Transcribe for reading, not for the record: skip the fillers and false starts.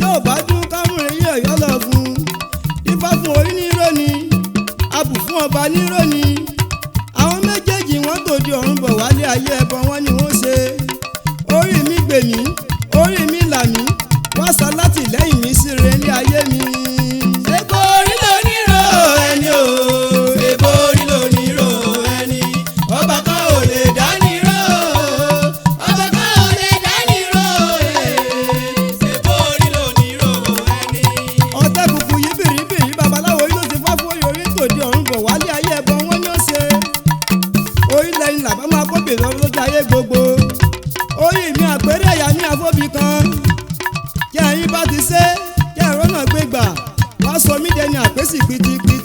tí ò bá dún kámúrin yí ọ̀yọ́ lọ fún ifá fún orí ní róni abù fún ọba ní róni àwọn méjèèjì wọ́n tòde ọ̀run bọ̀ wálé ayé ẹbọ wọn ni wọ́n ṣe orí mi gbè mí orí mi là mí wá sọ láti lẹ́yìn mi sí re ní ayé mi. Èbó orí ló ní ro ẹni o, èbó orí ló ní ro ẹni, ọba kan ò lè dá ní ro, ọba kan ò lè dá ní ro èbó orí ló ní ro ẹni. ọ̀tẹ̀ kùkù yìí bìrìbìrì babaláwo yìí ló ti fá fún orí tòde ọ̀run bọ̀ wálé ayé ẹbọ wọn ni ó ṣe orí lẹ́yìn làbá máa kó bèrè ọ̀run lójú ayé gbogbo orí mi àpérè ẹ̀yà ní àfọ́bì kan kí ẹ̀yin bá ti ṣe kí ẹ̀rọ náà gbé gbà wá sọ mí dẹni àpèsì pìtìpìtì.